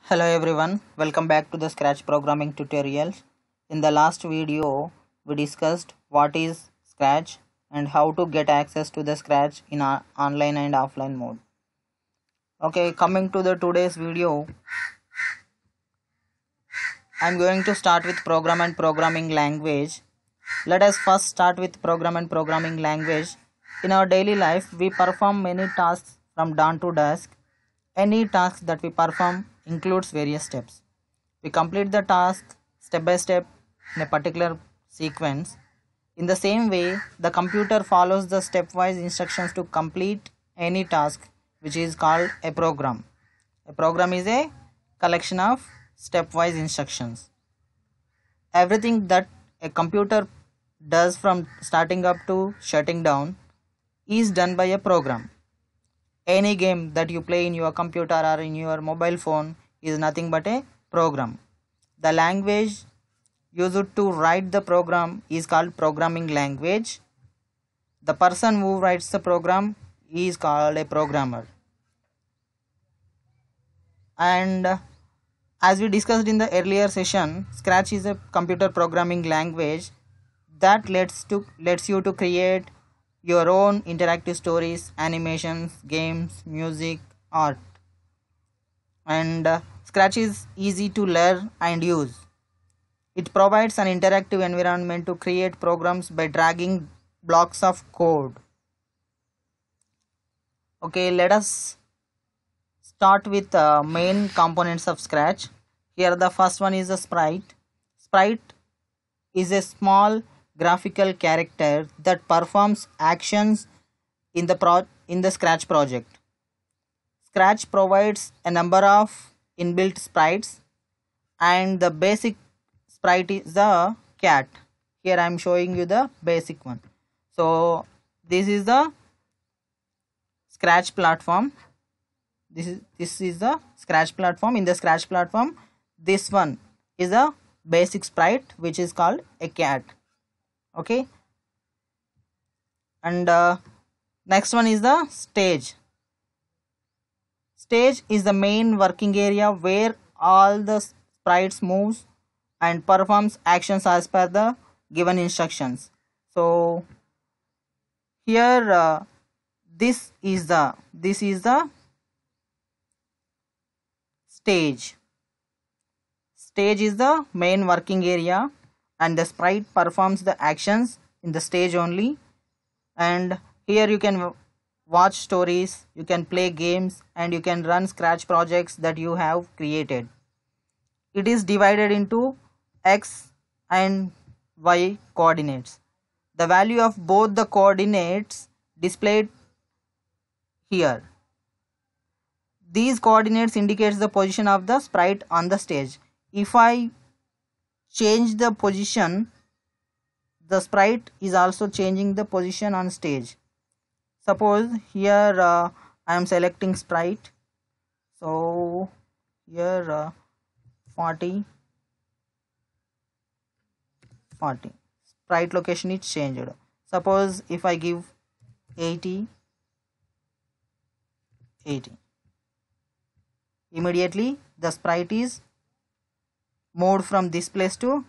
Hello everyone, welcome back to the Scratch programming tutorials. In the last video, we discussed what is Scratch and how to get access to the Scratch in online and offline mode. Okay, coming to the today's video, I'm going to start with program and programming language. Let us first start with program and programming language. In our daily life, we perform many tasks from dawn to dusk. Any task that we perform includes various steps. We complete the task step by step in a particular sequence. In the same way, the computer follows the stepwise instructions to complete any task, which is called a program. A program is a collection of stepwise instructions. Everything that a computer does from starting up to shutting down is done by a program. Any game that you play in your computer or in your mobile phone is nothing but a program. The language used to write the program is called programming language. The person who writes the program is called a programmer. And as we discussed in the earlier session, Scratch is a computer programming language that lets you to create your own interactive stories, animations, games, music, art. And Scratch is easy to learn and use. It provides an interactive environment to create programs by dragging blocks of code. Okay, let us start with main components of Scratch. Here the first one is a sprite. Sprite is a small graphical character that performs actions in the Scratch project. Scratch provides a number of inbuilt sprites, and the basic sprite is the cat. Here I am showing you the basic one. So this is the Scratch platform. This is the Scratch platform. In the Scratch platform, this one is a basic sprite which is called a cat. Okay, and next one is the stage. Stage is the main working area where all the sprites moves and performs actions as per the given instructions. So here this is the stage. Stage is the main working area, and the sprite performs the actions in the stage only. And here you can watch stories, you can play games, and you can run Scratch projects that you have created. It is divided into x and y coordinates. The value of both the coordinates displayed here. These coordinates indicates the position of the sprite on the stage. If I change the position, the sprite is also changing the position on stage. Suppose here I am selecting sprite. So here 40 sprite location is changed. Suppose if I give 80, immediately the sprite is moved from this place to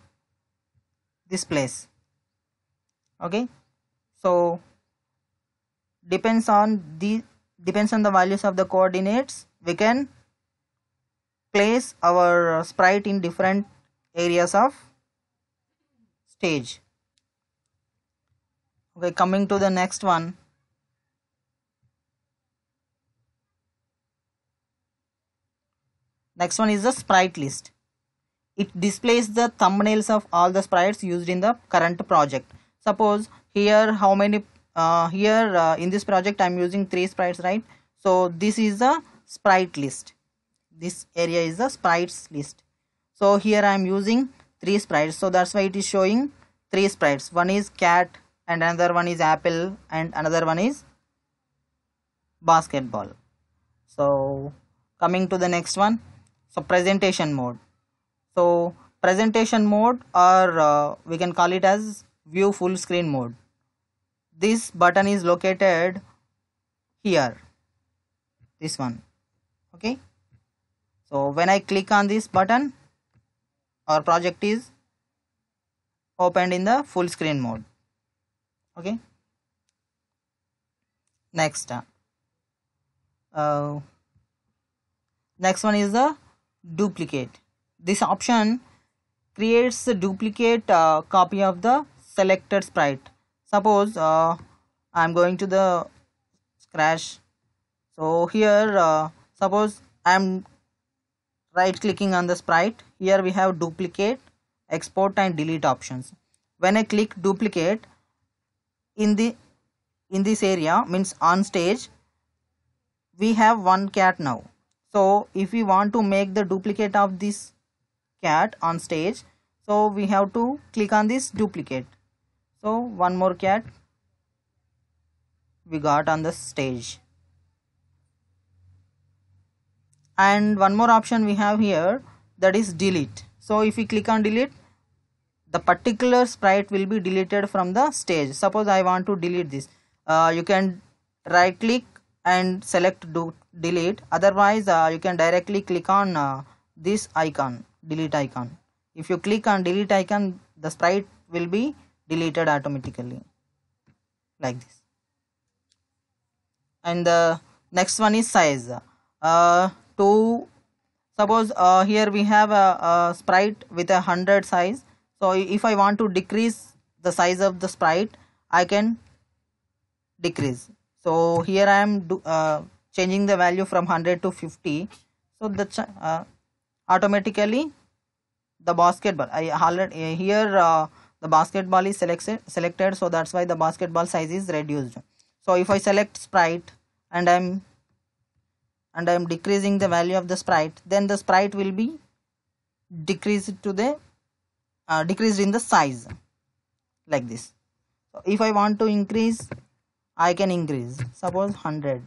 this place. Okay, so depends on the values of the coordinates, we can place our sprite in different areas of stage. Okay, coming to the next one. Next one is the sprite list. It displays the thumbnails of all the sprites used in the current project. Suppose here how many in this project I am using 3 sprites, right? So this is the sprite list. This area is the sprites list. So here I am using 3 sprites, so that's why it is showing 3 sprites. One is cat, and another one is apple, and another one is basketball. So coming to the next one, so presentation mode. So presentation mode, or we can call it as view full screen mode. This button is located here, this one. Okay, So when I click on this button, our project is opened in the full screen mode. Okay. Next uh, next one is the duplicate. This option creates a duplicate copy of the selected sprite. Suppose I'm going to the Scratch. So here suppose I'm right clicking on the sprite. Here we have duplicate, export and delete options. When I click duplicate, in the in this area, means on stage, we have one cat now. So if we want to make the duplicate of this cat on stage, so we have to click on this duplicate. So one more cat we got on the stage. And one more option we have here, that is delete. So if we click on delete, the particular sprite will be deleted from the stage. Suppose I want to delete this, you can right click and select delete. Otherwise you can directly click on this icon, delete icon. If you click on delete icon, the sprite will be deleted automatically, like this. And the next one is size. To suppose here we have a sprite with 100 size. So if I want to decrease the size of the sprite, I can decrease. So here I am changing the value from 100 to 50. So that's automatically the basketball, I already here the basketball is selected, so that's why the basketball size is reduced. So if I select sprite and I'm decreasing the value of the sprite, then the sprite will be decreased to the decreased in the size, like this. So if I want to increase, I can increase, suppose 100,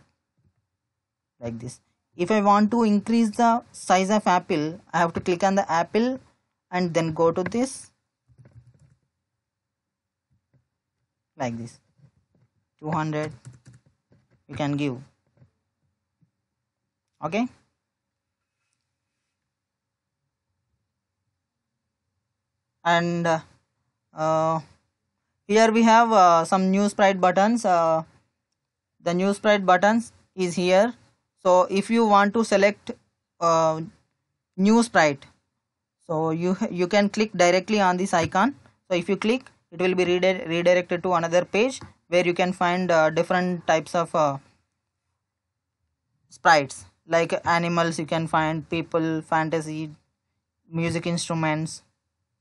like this. If I want to increase the size of apple, I have to click on the apple and then go to this, like this. 200 you can give. Okay. And here we have some new sprite buttons. The new sprite buttons is here. So if you want to select new sprite, so you can click directly on this icon. So if you click, it will be redirected to another page where you can find different types of sprites, like animals you can find, people, fantasy, music instruments,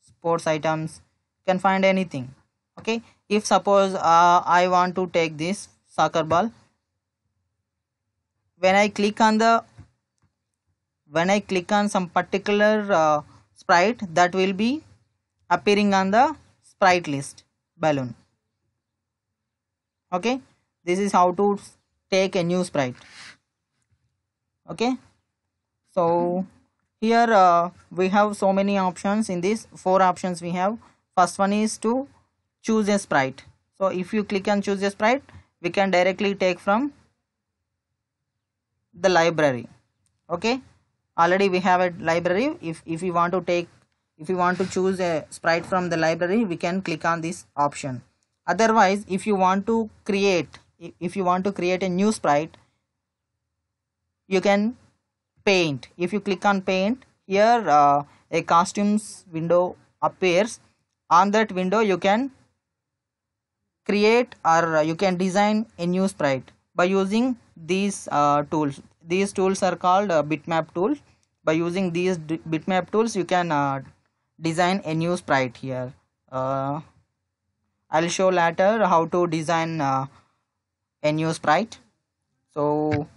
sports items, you can find anything. Okay. If suppose I want to take this soccer ball, when I click on some particular sprite, that will be appearing on the sprite list balloon. Okay. This is how to take a new sprite. Okay. So here we have so many options. In this 4 options we have. First one is to choose a sprite. So if you click on choose a sprite, we can directly take from the library. Okay. Already we have a library. If you want to choose a sprite from the library, we can click on this option. Otherwise, if you want to create a new sprite, you can paint. If you click on paint, here a costumes window appears. On that window you can create or you can design a new sprite by using these tools. These tools are called bitmap tools. By using these bitmap tools, you can design a new sprite here. I'll show later how to design a new sprite. So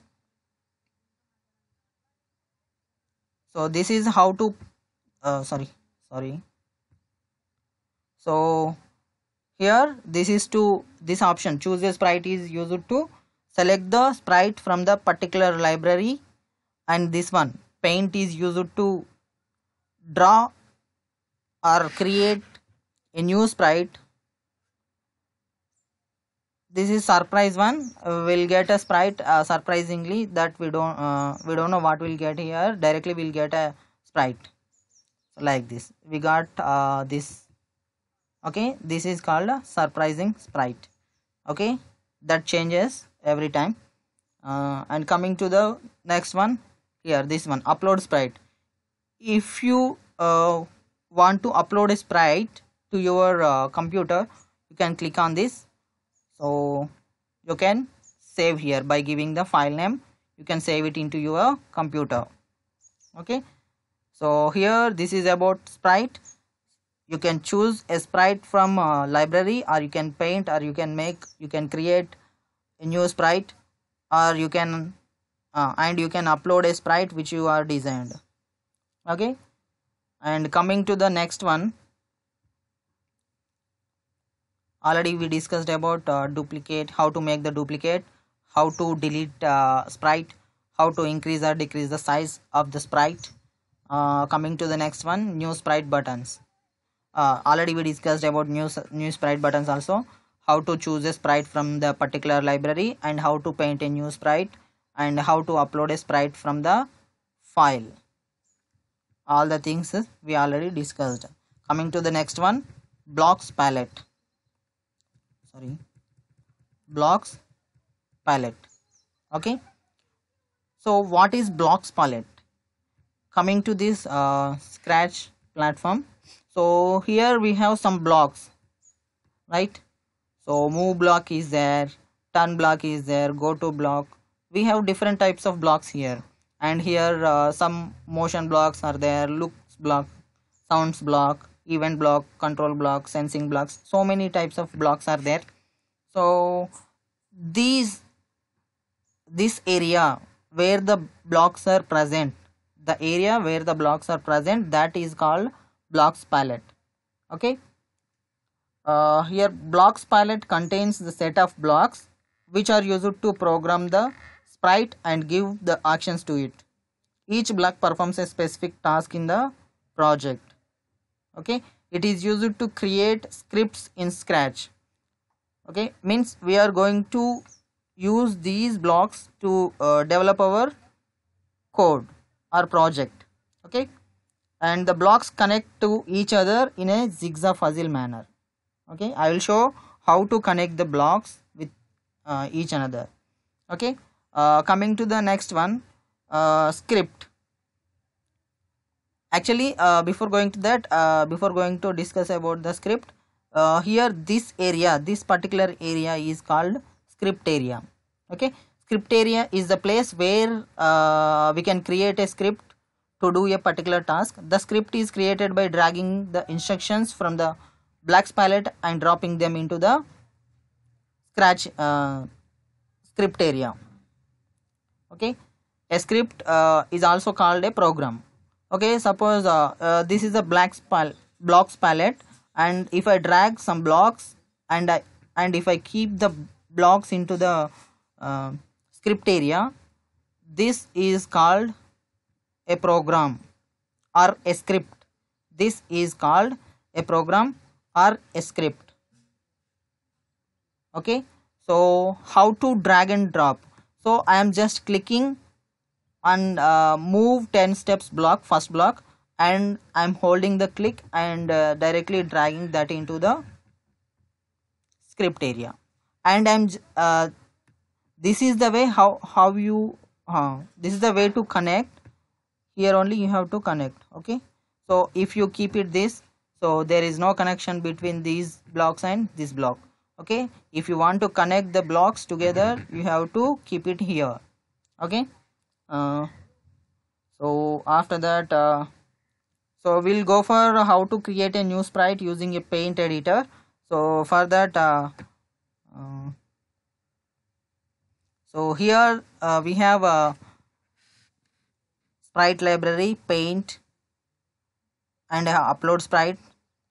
this is how to sorry. So here this option choose a sprite is used to select the sprite from the particular library, and this one paint is used to draw or create a new sprite this is surprise one. We'll get a sprite surprisingly that we don't know what we'll get here. Directly we'll get a sprite like this. We got this. Okay, this is called a surprising sprite. Okay, that changes every time. And coming to the next one, here this one, upload sprite. If you want to upload a sprite to your computer, you can click on this. So you can save here by giving the file name. You can save it into your computer. Okay, so here this is about sprite. You can choose a sprite from library, or you can paint, or you can create a new sprite, or you can and you can upload a sprite which you are designed. Okay, and coming to the next one, already we discussed about duplicate, how to make the duplicate, how to delete sprite, how to increase or decrease the size of the sprite. Coming to the next one, new sprite buttons. Already we discussed about new sprite buttons also, how to choose a sprite from the particular library, and how to paint a new sprite, and how to upload a sprite from the file. All the things we already discussed. Coming to the next one, blocks palette. Blocks palette. Okay, so what is blocks palette? Coming to this Scratch platform, so here we have some blocks, right? So move block is there, turn block is there, go to block. We have different types of blocks here, and here some motion blocks are there, looks block, sounds block, event block, control block, sensing blocks. So many types of blocks are there. So this area where the blocks are present, the area where the blocks are present, that is called blocks palette. Okay, here blocks palette contains the set of blocks which are used to program the sprite and give the actions to it. Each block performs a specific task in the project. Okay, it is used to create scripts in Scratch. Okay, means we are going to use these blocks to develop our code or project. Okay, and the blocks connect to each other in a zigzag puzzle manner. Okay, I will show how to connect the blocks with each another. Okay, coming to the next one, script. Actually, before going to that, before going to discuss about the script, here this area, this particular area is called script area. Okay, script area is the place where we can create a script to do a particular task. The script is created by dragging the instructions from the blocks palette and dropping them into the Scratch script area. Okay, a script is also called a program. Okay, suppose this is a blocks palette, and if I drag some blocks and if I keep the blocks into the script area, this is called a program or a script. This is called a program or a script. Okay, so how to drag and drop? So I am just clicking and move 10 steps block, first block, and I'm holding the click and directly dragging that into the script area, and I'm this is the way how you this is the way to connect. Here only you have to connect. Okay, so if you keep it this, so there is no connection between these blocks and this block. Okay, if you want to connect the blocks together, you have to keep it here. Okay, so after that, so we'll go for how to create a new sprite using a paint editor. So for that, so here we have a sprite library, paint, and upload sprite,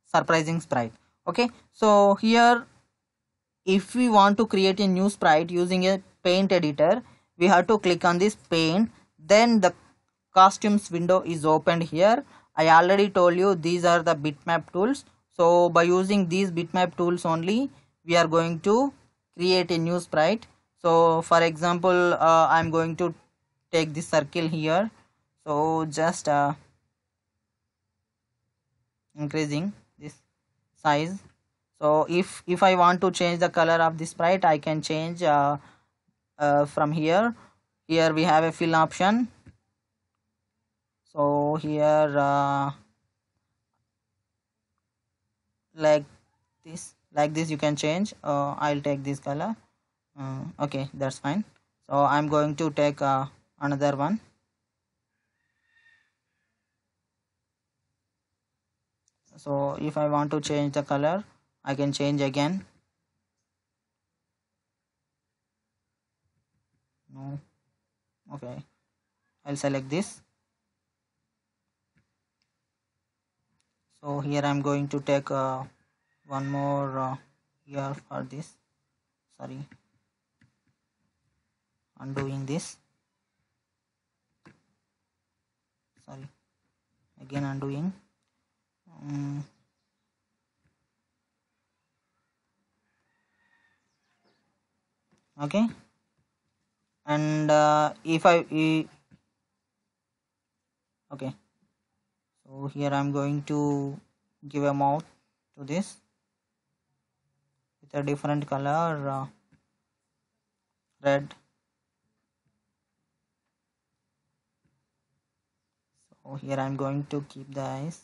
surprising sprite. Okay, so here if we want to create a new sprite using a paint editor, we have to click on this paint, then the costumes window is opened here. I already told you these are the bitmap tools. So by using these bitmap tools only, we are going to create a new sprite. So for example, I'm going to take this circle here, so just increasing this size. So if I want to change the color of the sprite, I can change from here. Here we have a fill option, so here like this you can change. I'll take this color. Okay, that's fine. So I'm going to take another one. So if I want to change the color, I can change again. No. Okay, I'll select this. So here I'm going to take one more here for this. Sorry, undoing this. Sorry, again undoing. Okay, and if I okay, so here I'm going to give a mouth to this with a different color, red. So here I'm going to keep the eyes.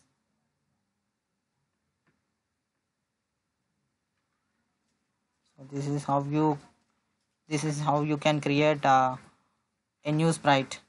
So this is how you can create a new sprite.